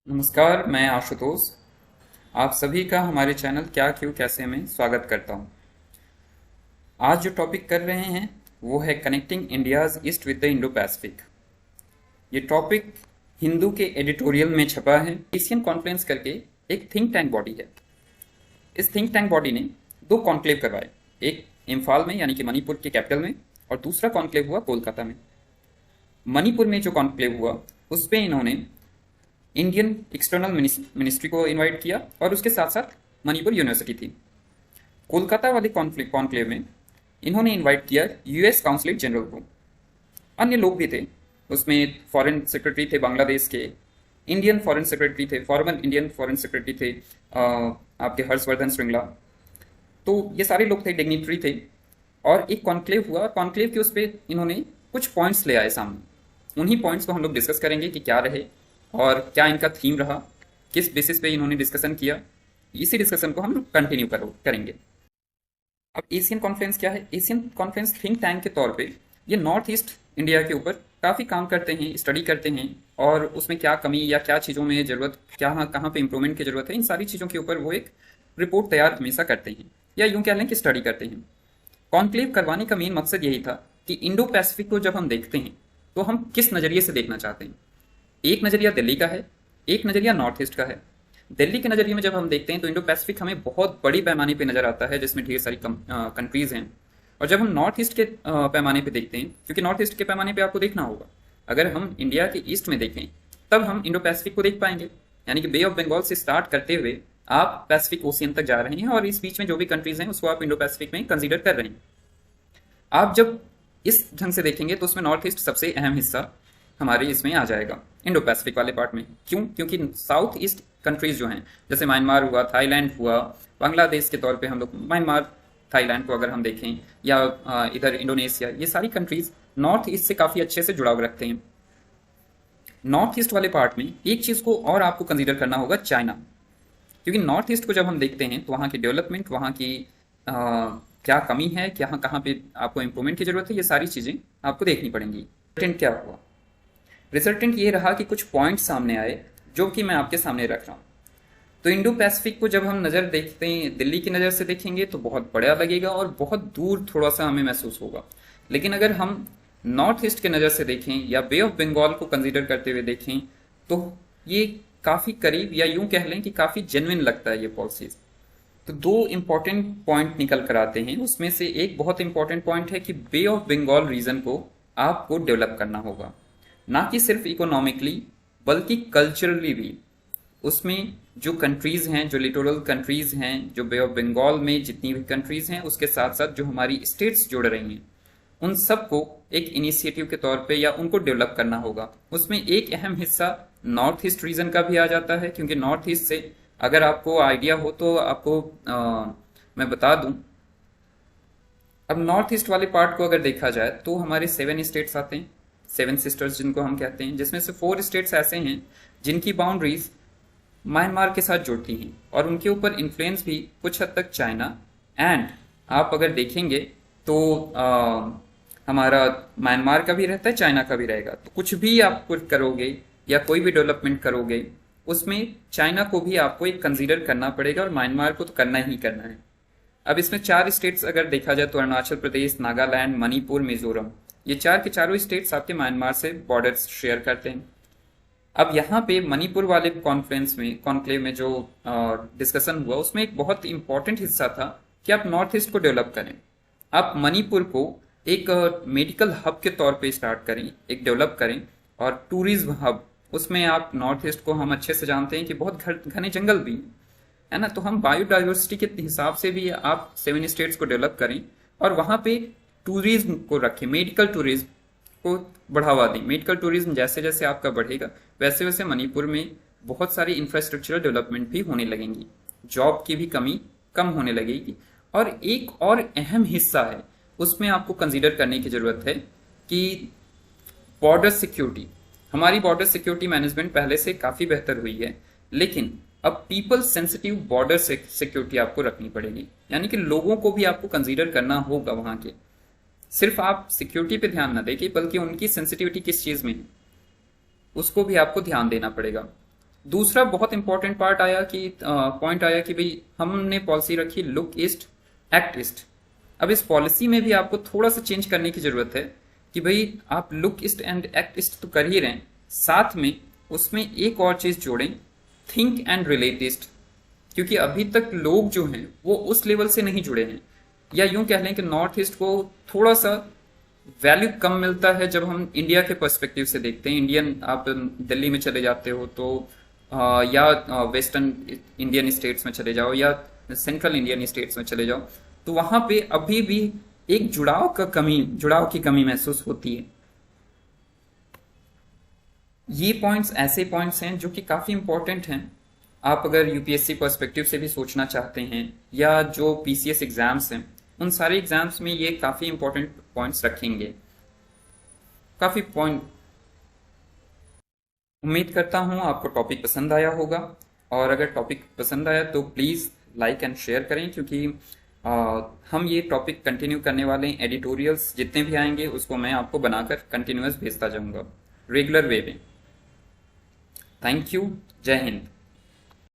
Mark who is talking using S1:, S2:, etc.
S1: नमस्कार, मैं आशुतोष। आप सभी का हमारे चैनल क्या क्यों कैसे में स्वागत करता हूं। आज जो टॉपिक कर रहे हैं वो है connecting India's east with the Indo Pacific. ये टॉपिक हिंदू के एडिटोरियल में छपा है। एशियन कॉन्फ्रेंस करके एक थिंक टैंक बॉडी है। इस थिंक टैंक बॉडी ने दो कॉन्क्लेव करवाए, एक इम्फाल में यानी कि मणिपुर के कैपिटल में, और दूसरा कॉन्क्लेव हुआ कोलकाता में। मणिपुर में जो कॉन्क्लेव हुआ उस पर इन्होंने इंडियन एक्सटर्नल मिनिस्ट्री को इनवाइट किया और उसके साथ साथ मणिपुर यूनिवर्सिटी थी। कोलकाता वाले कॉन्क्लेव में इन्होंने इनवाइट किया यूएस काउंसलेट जनरल को। अन्य लोग भी थे उसमें, फॉरेन सेक्रेटरी थे बांग्लादेश के, इंडियन फॉरेन सेक्रेटरी थे, फॉर्मर इंडियन फॉरेन सेक्रेटरी थे आपके हर्षवर्धन श्रृंगला। तो ये सारे लोग थे, डिग्निटरी थे। और एक कॉन्क्लेव हुआ और कॉन्क्लेव के उस पर इन्होंने कुछ पॉइंट्स ले आए सामने। उन्हीं पॉइंट्स को हम लोग डिस्कस करेंगे कि क्या रहे और क्या इनका थीम रहा, किस बेसिस पे इन्होंने डिस्कशन किया। इसी डिस्कशन को हम लोग कंटिन्यू करेंगे। अब एशियन कॉन्फ्रेंस क्या है? एशियन कॉन्फ्रेंस थिंक टैंक के तौर पे ये नॉर्थ ईस्ट इंडिया के ऊपर काफ़ी काम करते हैं, स्टडी करते हैं, और उसमें क्या कमी या क्या चीज़ों में ज़रूरत, क्या कहाँ पे इम्प्रूवमेंट की ज़रूरत है, इन सारी चीज़ों के ऊपर वो एक रिपोर्ट तैयार हमेशा करते हैं, या यूँ कह लें कि स्टडी करते हैं। कॉन्क्लेव करवाने का मेन मकसद यही था कि इंडो पैसिफिक को जब हम देखते हैं तो हम किस नज़रिए से देखना चाहते हैं। एक नज़रिया दिल्ली का है, एक नज़रिया नॉर्थ ईस्ट का है। दिल्ली के नज़रिए में जब हम देखते हैं तो इंडो पैसिफिक हमें बहुत बड़ी पैमाने पे नज़र आता है, जिसमें ढेर सारी कंट्रीज़ हैं। और जब हम नॉर्थ ईस्ट के पैमाने पे देखते हैं, क्योंकि नॉर्थ ईस्ट के पैमाने पे आपको देखना होगा, अगर हम इंडिया के ईस्ट में देखें तब हम इंडो पैसिफिक को देख पाएंगे। यानी कि बे ऑफ बंगाल से स्टार्ट करते हुए आप पैसिफिक ओशियन तक जा रहे हैं, और इस बीच में जो भी कंट्रीज़ हैं उसको आप इंडो पैसिफिक में कंसिडर कर रहे हैं। आप जब इस ढंग से देखेंगे तो उसमें नॉर्थ ईस्ट सबसे अहम हिस्सा हमारे इसमें आ जाएगा, इंडो पैसिफिक वाले पार्ट में। क्यों? क्योंकि साउथ ईस्ट कंट्रीज जो हैं, जैसे म्यांमार हुआ, थाईलैंड हुआ, बांग्लादेश के तौर पे हम लोग म्यांमार थाईलैंड को अगर हम देखें, या इधर इंडोनेशिया, ये सारी कंट्रीज नॉर्थ ईस्ट से काफ़ी अच्छे से जुड़ाव रखते हैं। नॉर्थ ईस्ट वाले पार्ट में एक चीज़ को और आपको कंसिडर करना होगा, चाइना। क्योंकि नॉर्थ ईस्ट को जब हम देखते हैं तो वहाँ की डेवलपमेंट, वहाँ की क्या कमी है, क्या कहाँ पे आपको इम्प्रूवमेंट की ज़रूरत है, ये सारी चीज़ें आपको देखनी पड़ेंगी। रिजल्टेंट क्या हुआ? रिजल्टेंट ये रहा कि कुछ पॉइंट सामने आए जो कि मैं आपके सामने रख रहा हूँ। तो इंडो पैसिफिक को जब हम नज़र देखते हैं, दिल्ली की नज़र से देखेंगे तो बहुत बड़ा लगेगा और बहुत दूर थोड़ा सा हमें महसूस होगा। लेकिन अगर हम नॉर्थ ईस्ट के नज़र से देखें या बे ऑफ बंगाल को कंसिडर करते हुए देखें तो ये काफ़ी करीब, या यूं कह लें कि काफ़ी जेन्युइन लगता है ये पॉलिसीज। तो दो इंपॉर्टेंट पॉइंट निकल कर आते हैं। उसमें से एक बहुत इंपॉर्टेंट पॉइंट है कि बे ऑफ बंगाल रीजन को आपको डेवलप करना होगा, ना कि सिर्फ इकोनॉमिकली बल्कि कल्चरली भी। उसमें जो कंट्रीज़ हैं, जो लिटोरल कंट्रीज़ हैं, जो बे ऑफ बंगाल में जितनी भी कंट्रीज़ हैं, उसके साथ साथ जो हमारी स्टेट्स जुड़ रही हैं, उन सबको एक इनिशिएटिव के तौर पे या उनको डेवलप करना होगा। उसमें एक अहम हिस्सा नॉर्थ ईस्ट रीजन का भी आ जाता है, क्योंकि नॉर्थ ईस्ट से अगर आपको आइडिया हो तो आपको मैं बता दूं। अब नॉर्थ ईस्ट वाले पार्ट को अगर देखा जाए तो हमारे 7 स्टेट्स आते हैं, 7 सिस्टर्स जिनको हम कहते हैं, जिसमें से 4 स्टेट्स ऐसे हैं जिनकी बाउंड्रीज म्यांमार के साथ जुड़ती हैं और उनके ऊपर इन्फ्लुएंस भी कुछ हद तक चाइना। एंड आप अगर देखेंगे तो हमारा म्यांमार का भी रहता है, चाइना का भी रहेगा। तो कुछ भी आप कुछ करोगे या कोई भी डेवलपमेंट करोगे उसमें चाइना को भी आपको एक कंसीडर करना पड़ेगा, और म्यांमार को तो करना ही करना है। अब इसमें 4 स्टेट्स अगर देखा जाए तो अरुणाचल प्रदेश, नागालैंड, मणिपुर, मिजोरम, ये 4 के चारों स्टेट्स आपके म्यांमार से बॉर्डर्स शेयर करते हैं। अब यहाँ पे मणिपुर वाले कॉन्फ्रेंस में, कॉन्क्लेव में जो डिस्कशन हुआ उसमें एक बहुत इंपॉर्टेंट हिस्सा था कि आप नॉर्थ ईस्ट को डेवलप करें। आप मणिपुर को एक मेडिकल हब के तौर पे स्टार्ट करें, एक डेवलप करें, और टूरिज्म हब। उसमें आप नॉर्थ ईस्ट को हम अच्छे से जानते हैं कि बहुत घने जंगल भी है ना, तो हम बायोडाइवर्सिटी के हिसाब से भी आप 7 स्टेट्स को डेवलप करें और वहाँ पे टूरिज्म को रखें, मेडिकल टूरिज्म को बढ़ावा दें। मेडिकल टूरिज्म जैसे जैसे आपका बढ़ेगा वैसे वैसे मणिपुर में बहुत सारी इंफ्रास्ट्रक्चरल डेवलपमेंट भी होने लगेंगी, जॉब की भी कमी कम होने लगेगी। और एक और अहम हिस्सा है, उसमें आपको कंसीडर करने की जरूरत है कि बॉर्डर सिक्योरिटी। हमारी बॉर्डर सिक्योरिटी मैनेजमेंट पहले से काफ़ी बेहतर हुई है, लेकिन अब पीपल सेंसिटिव बॉर्डर सिक्योरिटी आपको रखनी पड़ेगी। यानी कि लोगों को भी आपको कंसीडर करना होगा वहाँ के। सिर्फ आप सिक्योरिटी पे ध्यान ना दें बल्कि उनकी सेंसिटिविटी किस चीज़ में है उसको भी आपको ध्यान देना पड़ेगा। दूसरा बहुत इंपॉर्टेंट पार्ट आया कि पॉइंट आया कि भाई हमने पॉलिसी रखी लुक ईस्ट एक्ट ईस्ट। अब इस पॉलिसी में भी आपको थोड़ा सा चेंज करने की जरूरत है कि भाई आप look east and act east तो कर ही रहे हैं, साथ में उसमें एक और चीज जोड़ें, थिंक एंड रिलेट ईस्ट। क्योंकि अभी तक लोग जो हैं वो उस लेवल से नहीं जुड़े हैं, या यूं कह लें कि नॉर्थ ईस्ट को थोड़ा सा वैल्यू कम मिलता है जब हम इंडिया के पर्सपेक्टिव से देखते हैं। इंडियन आप दिल्ली में चले जाते हो तो या वेस्टर्न इंडियन स्टेट्स में चले जाओ या सेंट्रल इंडियन स्टेट्स में चले जाओ, तो वहां पे अभी भी एक जुड़ाव की कमी महसूस होती है। ये पॉइंट्स ऐसे पॉइंट्स हैं जो कि काफी इंपॉर्टेंट हैं। आप अगर यूपीएससी पर्सपेक्टिव से भी सोचना चाहते हैं या जो पीसीएस एग्जाम्स हैं, उन सारे एग्जाम्स में ये काफी इंपॉर्टेंट पॉइंट्स रखेंगे। काफी पॉइंट उम्मीद करता हूं आपको टॉपिक पसंद आया होगा, और अगर टॉपिक पसंद आया तो प्लीज़ लाइक एंड शेयर करें, क्योंकि हम ये टॉपिक कंटिन्यू करने वाले हैं। एडिटोरियल्स जितने भी आएंगे उसको मैं आपको बनाकर कंटिन्यूअस भेजता जाऊंगा रेगुलर वे में। Thank you. जय हिंद।